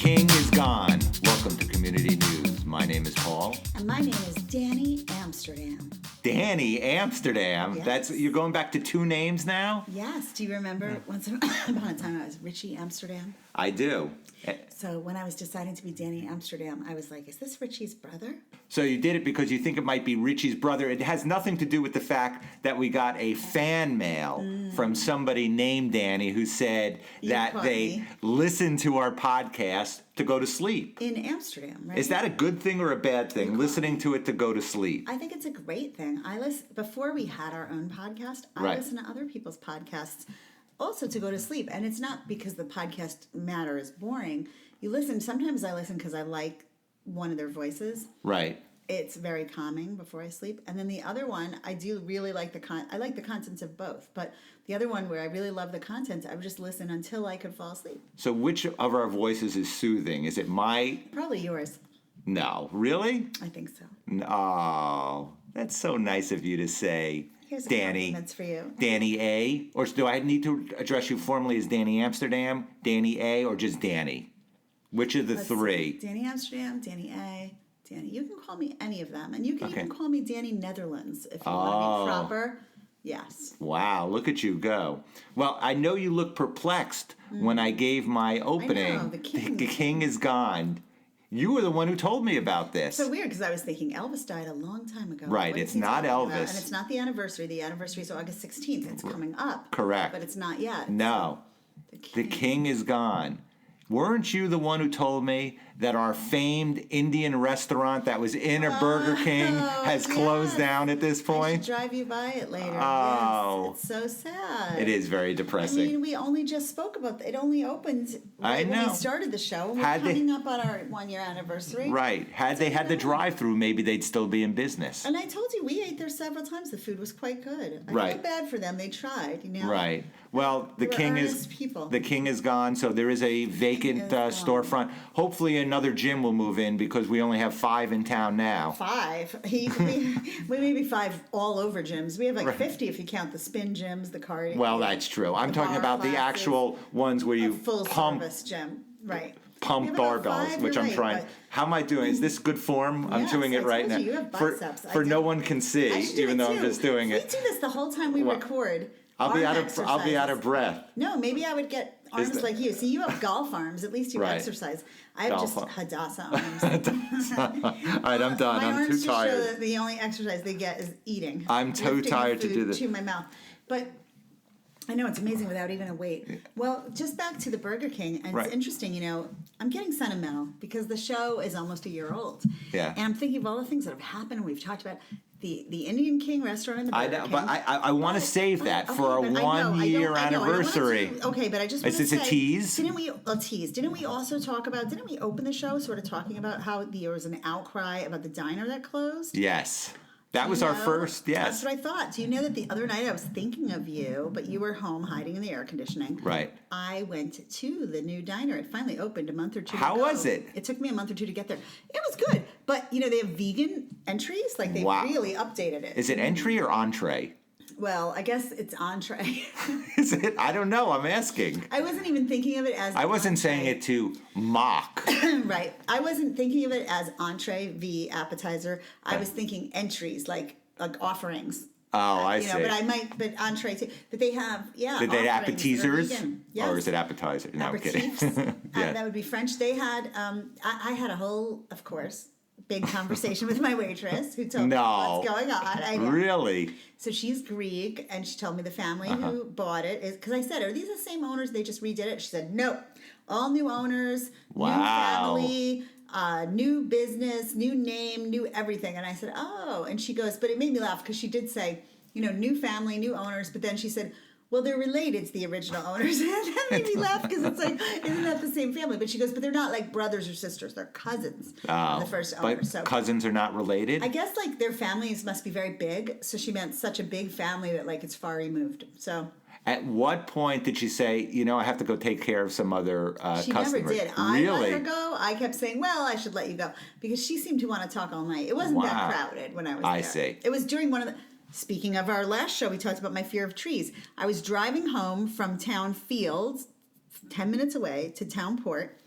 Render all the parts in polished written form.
king is gone. Welcome to Community News. My name is Paul. And my name is Danny Amsterdam. Danny Amsterdam. Yes. You're going back to two names now? Yes. Do you remember once upon a time I was Richie Amsterdam? I do. So when I was deciding to be Danny Amsterdam, I was like, is this Richie's brother? So you did it because you think it might be Richie's brother. It has nothing to do with the fact that we got a fan mail from somebody named Danny who said that they listened to our podcast to go to sleep. In Amsterdam, right? Is that a good thing or a bad thing, listening to it to go to sleep? I think it's a great thing. Before we had our own podcast, I listened to other people's podcasts also to go to sleep. And it's not because the podcast matter is boring. You listen. Sometimes I listen because I like one of their voices. Right. It's very calming before I sleep. And then the other one, I do really like I like the contents of both. But the other one where I really love the content, I would just listen until I could fall asleep. So which of our voices is soothing? Is it my... Probably yours. No. Really? I think so. Oh, that's so nice of you to say. Here's a Danny. compliments for you. Danny A? Or do I need to address you formally as Danny Amsterdam, Danny A, or just Danny? Which of the three? Danny Amsterdam, Danny A, Danny. You can call me any of them. And you can even call me Danny Netherlands if you want to be proper. Yes. Wow, look at you go. Well, I know you look perplexed when I gave my opening. I know, the king is gone. You were the one who told me about this. So weird, because I was thinking Elvis died a long time ago. Right, it's not Elvis. And it's not the anniversary. The anniversary is August 16th. It's coming up. Correct. But it's not yet. No. The king is gone. Weren't you the one who told me that our famed Indian restaurant that was in a Burger King has closed down at this point? I should drive you by it later. Oh. Yes, it's so sad. It is very depressing. I mean, we only just spoke about it. It only opened when we started the show. We're coming up on our 1-year anniversary. Right. Had they had the drive-through, maybe they'd still be in business. And I told you, we ate there several times. The food was quite good. I feel bad for them. They tried, you know. Right. Well, the king is gone, so there is a vacant storefront. Hopefully another gym will move in because we only have 5 in town now. 5? We may be 5 all over gyms. We have like 50 if you count the spin gyms, the cardio. Well, that's true. I'm talking about the actual ones where you full pump service gym. Right. Pump barbells, which I'm trying. How am I doing? Is this good form? I'm doing it right now. You have biceps. For no one can see, even though I'm just doing it. We do this the whole time we record. I'll be out of breath. No, maybe I would get arms like you. See, you have golf arms. At least you exercise. I have just Hadassah arms. All right, I'm done. I'm too tired. Show that the only exercise they get is eating. I'm too tired to do this. To my mouth, but I know it's amazing without even a weight. Well, just back to the Burger King, and it's interesting. You know, I'm getting sentimental because the show is almost a year old. Yeah, and I'm thinking of all the things that have happened. We've talked about. The Indian King restaurant in the Burger King. But I want to save that for a 1-year anniversary. Okay, but I just want to say... Is this a tease? Didn't we also talk about... Didn't we open the show sort of talking about how there was an outcry about the diner that closed? Yes. That was our first, yes. That's what I thought. Do you know that the other night I was thinking of you, but you were home hiding in the air conditioning. Right. I went to the new diner. It finally opened a month or two ago. How was it? It took me a month or two to get there. It was good. But, you know, they have vegan entries. Like, they really updated it. Is it entry or entree? Well, I guess it's entree. Is it? I don't know. I'm asking. I wasn't even thinking of it as I wasn't saying it to mock. Right. I wasn't thinking of it as entree v appetizer. I was thinking entries, like offerings. Oh, I see. But entree too. But they have, Did they have appetizers? Yes. Or is it appetizer? No, I'm kidding. That would be French. They had, I had a whole, of course, big conversation with my waitress who told me what's going on. I know. Really? So she's Greek, and she told me the family who bought it is, because I said, are these the same owners? They just redid it. She said, no, all new owners, new family, new business, new name, new everything. And I said, oh, and she goes, but it made me laugh because she did say, you know, new family, new owners, but then she said, well, they're related to the original owners. And that made me laugh because it's like, isn't that the same family? But she goes, but they're not like brothers or sisters. They're cousins of the first owner. But so cousins are not related? I guess like their families must be very big. So she meant such a big family that like it's far removed. So at what point did she say, you know, I have to go take care of some other customers? She never did. I let her go. I kept saying, well, I should let you go. Because she seemed to want to talk all night. It wasn't that crowded when I was there. I see. It was during one of the... Speaking of our last show, we talked about my fear of trees. I was driving home from Town Fields, 10 minutes away, to Town Port,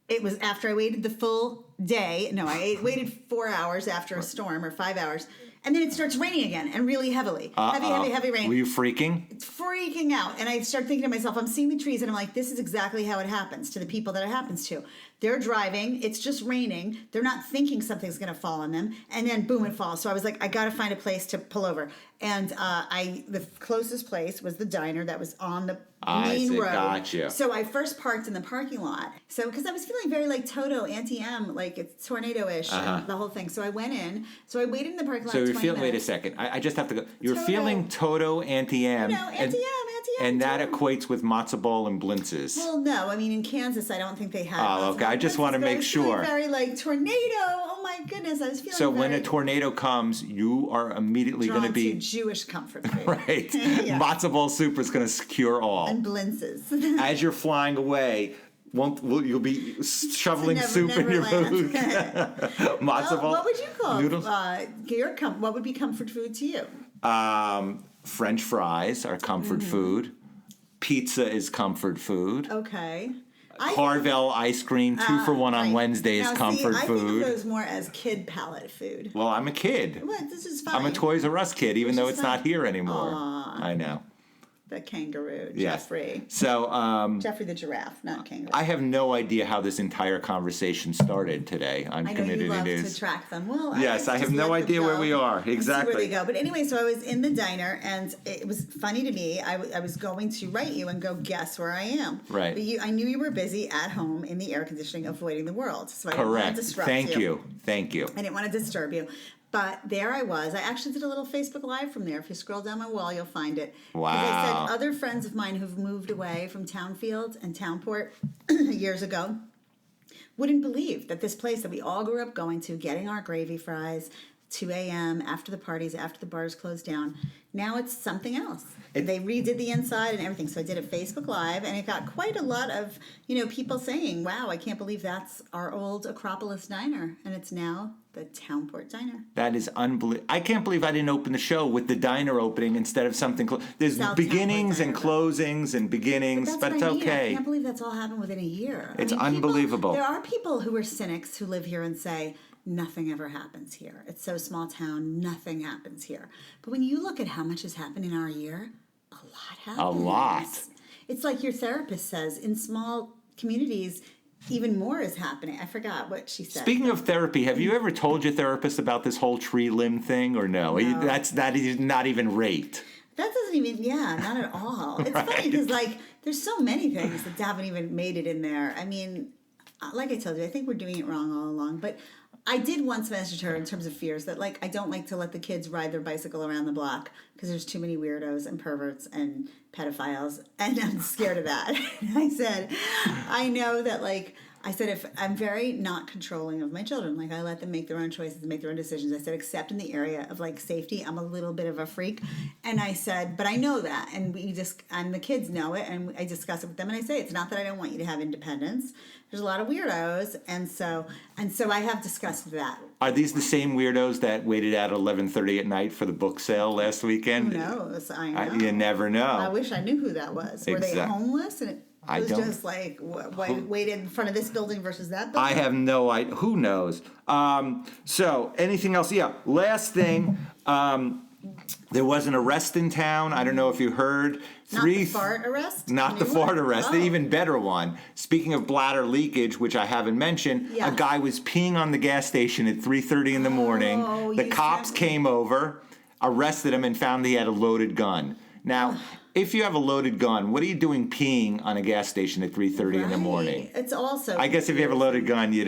it was after I waited the full day. No, I waited 4 hours after a storm, or 5 hours. And then it starts raining again, and really heavily. Heavy rain. Were you freaking? It's freaking out. And I start thinking to myself, I'm seeing the trees, and I'm like, this is exactly how it happens to the people that it happens to. They're driving, it's just raining, they're not thinking something's going to fall on them, and then boom, it falls. So I was like, I got to find a place to pull over. And the closest place was the diner that was on the main road. Gotcha. So I first parked in the parking lot. So, because I was feeling very like Toto, Anti-M, like it's tornado-ish, and the whole thing. So I went in. So I waited in the parking lot. So you're 20 feeling. Wait a minutes. second. I just have to go. You're Toto. feeling Toto, Anti-M. Anti-M. And that Toto. equates with matzo ball and blintzes. Well, no. I mean, in Kansas, I don't think they have. Oh, okay. I just want to make sure. Very like tornado. Oh my goodness, I was feeling. So when a tornado comes, you are immediately going to be Jewish comfort food. Right. Yeah. Matzo ball soup is going to cure all. And blintzes. As you're flying away, you'll be shoveling soup in your food. Matzo ball. What would you call noodles? What would be comfort food to you? French fries are comfort food. Pizza is comfort food. Okay. Carvel ice cream, 2 for 1 on Wednesday is comfort I food. think of those more as kid palate food. Well, I'm a kid. What? This is fine. I'm a Toys R Us kid, even though it's not here anymore. Aww. I know. The kangaroo, Yes. Jeffrey. So, Jeffrey the giraffe, not kangaroo. I have no idea how this entire conversation started today on I know Community you love News. to track them. Well, Yes, I have just no let them idea where go we are. and see Exactly. where they go. But anyway, so I was in the diner, and it was funny to me. I was going to write you and go guess where I am. Right. But I knew you were busy at home in the air conditioning, avoiding the world. So I didn't want Correct. to disrupt Thank you. I didn't want to disturb you. But there I was. I actually did a little Facebook Live from there. If you scroll down my wall, you'll find it. Wow. Because I said other friends of mine who've moved away from Townfield and Townport years ago wouldn't believe that this place that we all grew up going to, getting our gravy fries, 2 a.m., after the parties, after the bars closed down, now it's something else. They redid the inside and everything. So I did a Facebook Live, and it got quite a lot of, people saying, wow, I can't believe that's our old Acropolis Diner. And it's now the Townport Diner. That is unbelievable. I can't believe I didn't open the show with the diner opening instead of something. There's South beginnings and Townport closings and beginnings, but it's what I mean. okay. I can't believe that's all happened within a year. It's unbelievable. There are people who are cynics who live here and say, nothing ever happens here. It's so small town, nothing happens here. But when you look at how much has happened in our year, a lot happens. A lot. It's like your therapist says, in small communities, even more is happening. I forgot what she said. Speaking of therapy, have you ever told your therapist about this whole tree limb thing or no? No. That is not even rate. That doesn't even, not at all. It's funny because, there's so many things that haven't even made it in there. I mean, like I told you, I think we're doing it wrong all along. But I did once message her in terms of fears that, I don't like to let the kids ride their bicycle around the block because there's too many weirdos and perverts and pedophiles, and I'm scared of that. I said, I know that, I said, if I'm very not controlling of my children, I let them make their own choices and make their own decisions. I said, except in the area of safety, I'm a little bit of a freak. And I said, but I know that. And and the kids know it. And I discuss it with them. And I say, it's not that I don't want you to have independence. There's a lot of weirdos. And so I have discussed that. Are these the same weirdos that waited out 11:30 at night for the book sale last weekend? Who knows? I know. You never know. I wish I knew who that was. Were they homeless? And it was just waited in front of this building versus that building? I have no idea. Who knows? So anything else? Yeah. Last thing. There was an arrest in town. I don't know if you heard. Not the fart arrest? Not the fart arrest. The even better one. Speaking of bladder leakage, which I haven't mentioned, a guy was peeing on the gas station at 3:30 in the morning. The cops came over, arrested him, and found he had a loaded gun. Now, if you have a loaded gun, what are you doing peeing on a gas station at 3:30 in the morning? It's also. I guess if you have a loaded gun, what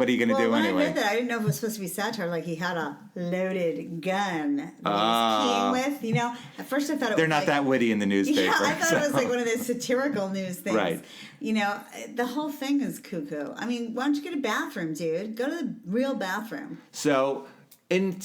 are you going to do anyway? When I read that, I didn't know if it was supposed to be satire, he had a loaded gun that he was peeing with. At first I thought it was. They're not that witty in the newspaper. Yeah, I thought it was one of those satirical news things. Right. The whole thing is cuckoo. I mean, why don't you get a bathroom, dude? Go to the real bathroom. So, in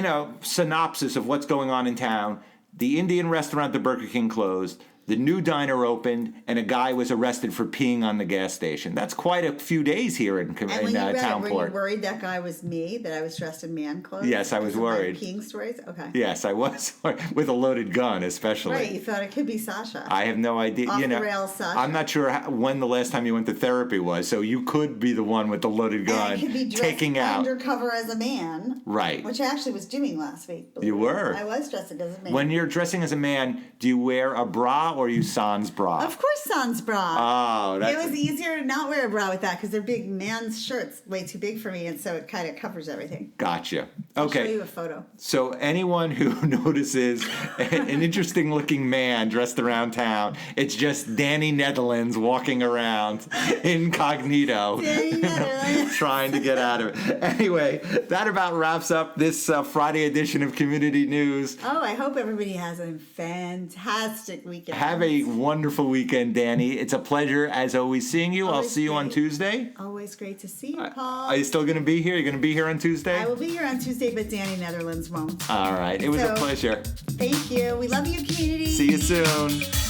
a synopsis of what's going on in town, the Indian restaurant, the Burger King, closed. the new diner opened, and a guy was arrested for peeing on the gas station. That's quite a few days here in And when you read it, Townport. were you worried that guy was me, that I was dressed in man clothes? Yes, I was worried. Peeing stories? Okay. Yes, I was, with a loaded gun especially. Right, you thought it could be Sasha. I have no idea. Off the rails, Sasha. I'm not sure when the last time you went to therapy was, so you could be the one with the loaded gun and I could be dressed taking out. undercover as a man. Right. Which I actually was doing last week. You were. I was dressing as a man. When you're dressing as a man, do you wear a bra or you sans bra? Of course, sans bra. Oh, that's... It was easier to not wear a bra with that because they're big man's shirts, way too big for me, and so it kind of covers everything. Gotcha. I'll show Okay. you a photo. So anyone who notices an interesting looking man dressed around town, it's just Danny Netherlands walking around incognito. Danny Netherlands. Trying to get out of it. Anyway, that about wraps up this Friday edition of Community News. Oh, I hope everybody has a fantastic weekend. Have a wonderful weekend, Danny. It's a pleasure, as always, seeing you. I'll Always see you on great. Tuesday. Always great to see you, Paul. Are you still going to be here? You're going to be here on Tuesday? I will be here on Tuesday, but Danny Netherlands won't. All right. It was a So- pleasure. Thank you. We love you, community. See you soon.